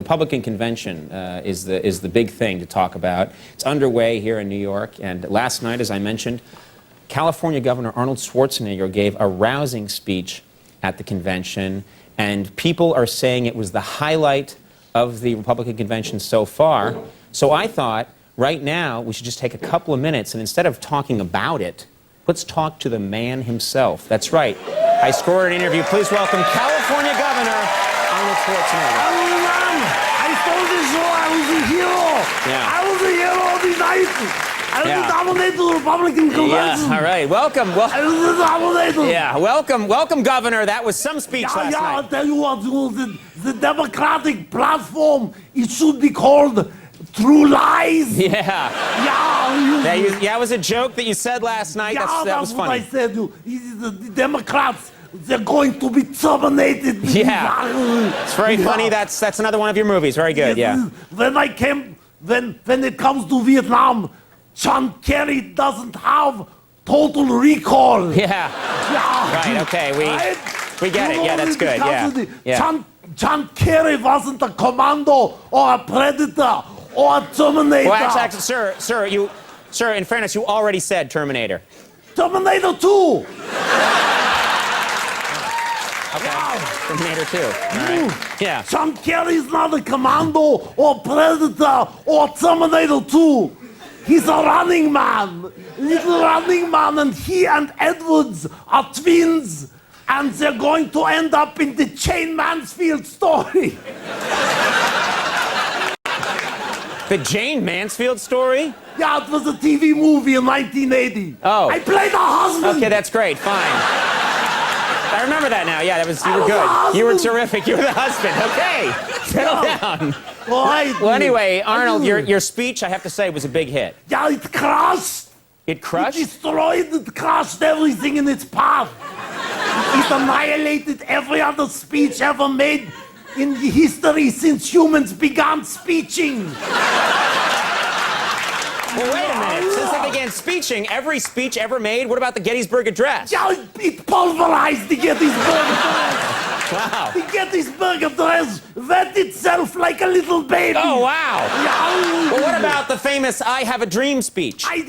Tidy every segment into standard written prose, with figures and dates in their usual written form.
Republican convention is the big thing to talk about. It's underway here in New York, and last night, as I mentioned, California Governor Arnold Schwarzenegger gave a rousing speech at the convention, and people are saying it was the highlight of the Republican convention so far. So I thought, right now, we should just take a couple of minutes, and instead of talking about it, let's talk to the man himself. That's right. I scored an interview. Please welcome California Governor Arnold Schwarzenegger. I stole this show. I was a hero. Yeah. I was a hero of the night. I was the dominator of the Republican convention. Yeah, all right. Welcome. I was the dominator. Yeah, welcome, Governor. That was some speech last night. I'll tell you what, the Democratic platform, it should be called True Lies. Yeah. It was a joke that you said last night. That was funny. That's what I said. The Democrats, they're going to be terminated. Yeah. It's very funny. That's another one of your movies. Very good. Yeah. When it comes to Vietnam, John Kerry doesn't have total recall. Yeah. Right. Okay. We get it. Yeah. That's good. Yeah. John Kerry wasn't a commando or a predator or a Terminator. Well, actually, sir, in fairness, you already said Terminator. Terminator 2. Okay. Terminator 2. All right. Yeah. John Kerry is not a commando or predator or Terminator 2. He's a running man. Little running man, and he and Edwards are twins, and they're going to end up in the Jane Mansfield story. The Jane Mansfield story? Yeah, it was a TV movie in 1980. Oh. I played a husband. Okay, that's great. Fine. I remember that now. Yeah, you were good. You were terrific. You were the husband. Okay. Settle down. Well, anyway, Arnold, your speech, I have to say, was a big hit. Yeah, it crushed. It crushed? It destroyed, it crushed everything in its path. It annihilated every other speech ever made in history since humans began speeching. Well, wait a minute. Since they began speeching, every speech ever made, what about the Gettysburg Address? Yeah, it pulverized the Gettysburg Address. Wow. The Gettysburg Address wet itself like a little baby. Oh, wow. Yeah. Well, what about the famous I Have a Dream speech? I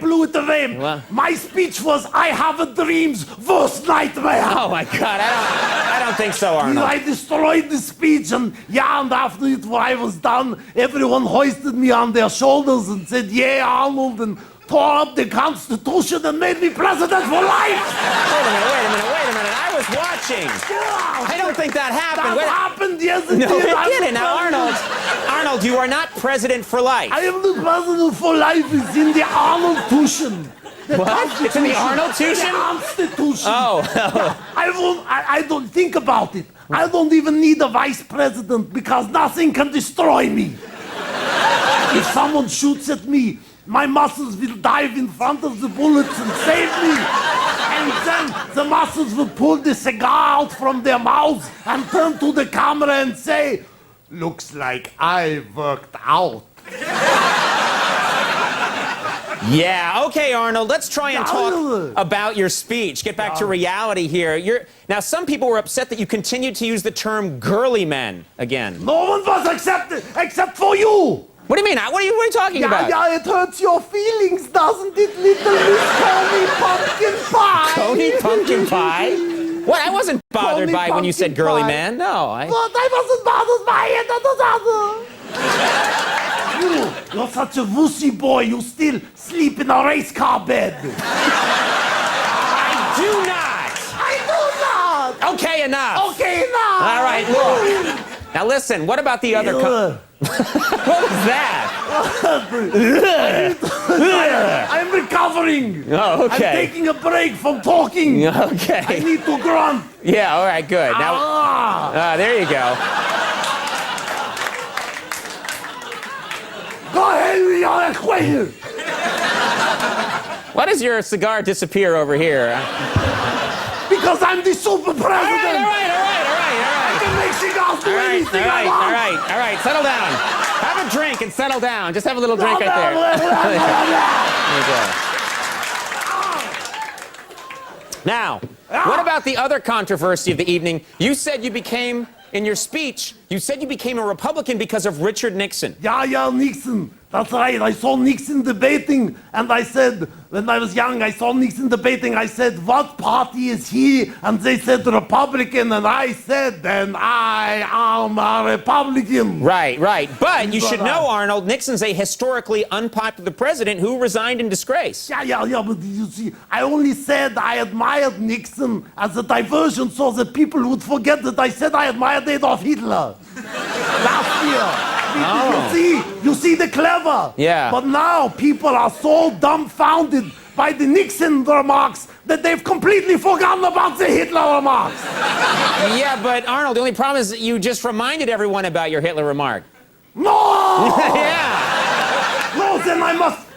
blew it away. What? My speech was I Have a Dream's worst nightmare. Oh, my God. I don't think so, Arnold. I destroyed the speech, and after I was done, everyone hoisted me on their shoulders and said, yeah, Arnold, and tore up the Constitution and made me president for life. Wait a minute. I was watching. I don't think that happened. That happened, yes, it did. No, it didn't. Now, Arnold, you are not president for life. I am the president for life. It's in the Arnold-tution. What? It's in the Arnold-tution? The Constitution. Oh. I don't think about it. I don't even need a vice president because nothing can destroy me. If someone shoots at me, my muscles will dive in front of the bullets and save me. And then the muscles will pull the cigar out from their mouths and turn to the camera and say, looks like I worked out. Yeah, okay, Arnold, let's try and talk about your speech. Get back to reality here. Now, some people were upset that you continued to use the term girly men again. No one was accepted except for you. What do you mean? What are you talking about? Yeah, it hurts your feelings, doesn't it, little Miss Coney Pumpkin Pie? Coney Pumpkin Pie? What? I wasn't bothered by when you said girly man. No, But I wasn't bothered by it. You're such a wussy boy. You still sleep in a race car bed. I do not. Okay, enough. All right, look. Now listen, what about the other... What was that? I'm recovering. Oh, okay. I'm taking a break from talking. Okay. I need to grunt. Yeah, all right, good. Now, there you go. Go ahead, you're acquainted. Why does your cigar disappear over here? Because I'm the super president. All right. I can make cigars do anything I want. All right, settle down. Have a drink and settle down. Just have a little drink right there. There you go. Now, what about the other controversy of the evening? You said you became in your speech, you said you became a Republican because of Richard Nixon. Yeah, Nixon. That's right. I saw Nixon debating, and I said, when I was young, I saw Nixon debating. I said, what party is he? And they said Republican, and I said, then I am a Republican. Right. But you should know, Arnold, Nixon's a historically unpopular president who resigned in disgrace. Yeah, but you see, I only said I admired Nixon as a diversion so that people would forget that I said I admired Adolf Hitler last year. You see the clever. Yeah. But now people are so dumbfounded by the Nixon remarks that they've completely forgotten about the Hitler remarks. Yeah, but Arnold, the only problem is that you just reminded everyone about your Hitler remark. No! Yeah. No,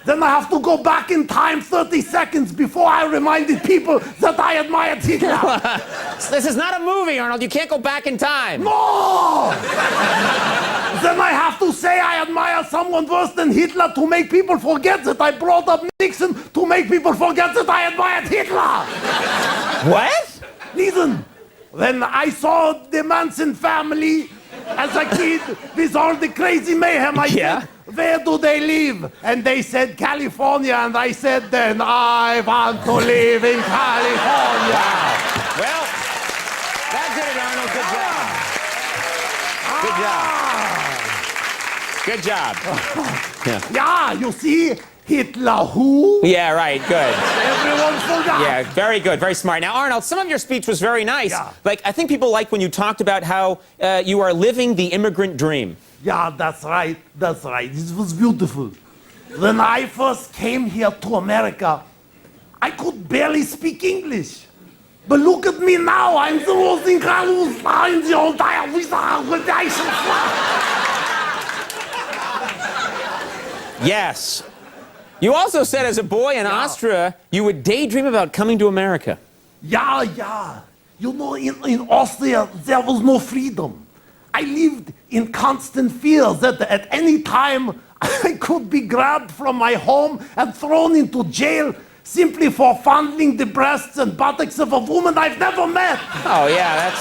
then I have to go back in time 30 seconds before I reminded people that I admired Hitler. This is not a movie, Arnold. You can't go back in time. No! Then I have to say I admire someone worse than Hitler to make people forget that I brought up Nixon to make people forget that I admired Hitler. What? Listen, when I saw the Manson family as a kid with all the crazy mayhem, I said, where do they live? And they said California, and I said, then I want to live in California. Wow. Well, that did it, Arnold. Good job. Good job. Yeah, you see, Hitler who? Yeah, right, good. Everyone forgot. Yeah, very good, very smart. Now, Arnold, some of your speech was very nice. Yeah. Like, I think people liked when you talked about how you are living the immigrant dream. Yeah, that's right. This was beautiful. When I first came here to America, I could barely speak English. But look at me now. I'm the most incredible star in the entire organization. Yes. You also said as a boy in Austria, you would daydream about coming to America. Yeah. You know, in Austria, there was no freedom. I lived in constant fear that at any time I could be grabbed from my home and thrown into jail simply for fondling the breasts and buttocks of a woman I've never met. Oh, yeah,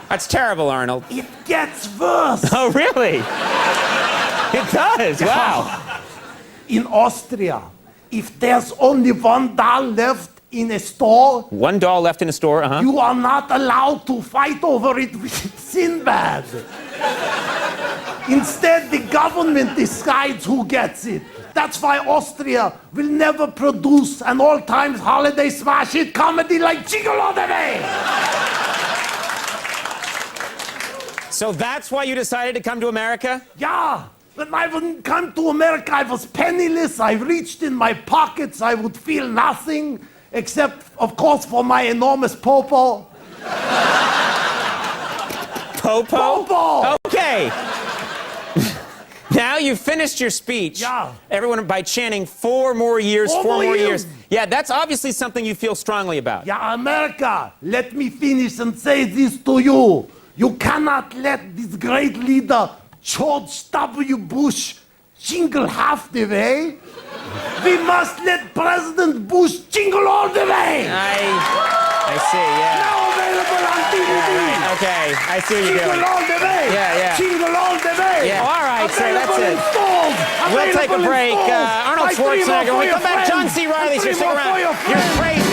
that's terrible, Arnold. It gets worse. Oh, really? It does, wow. In Austria, if there's only one doll left in a store, one doll left in a store, you are not allowed to fight over it with Sinbad. Instead, the government decides who gets it. That's why Austria will never produce an all-time holiday smash hit comedy like Gigolo de Me. So that's why you decided to come to America? Yeah. When I would come to America, I was penniless. I reached in my pockets. I would feel nothing, except, of course, for my enormous popo. Popo? Okay. Now you've finished your speech. Yeah. Everyone by chanting 4 more years, 4 more years. Yeah, that's obviously something you feel strongly about. Yeah, America, let me finish and say this to you. You cannot let this great leader, George W. Bush, jingle half the way. We must let President Bush jingle all the way. I see, yeah. Now available on DVD. Yeah, right. Okay, I see what you're doing. Jingle all the way. Yeah. Jingle all the way. Yeah. All right, so that's it. Stores. We'll take a break. Arnold Schwarzenegger. When we come back, John C. Riley's here. Stick around. You're crazy.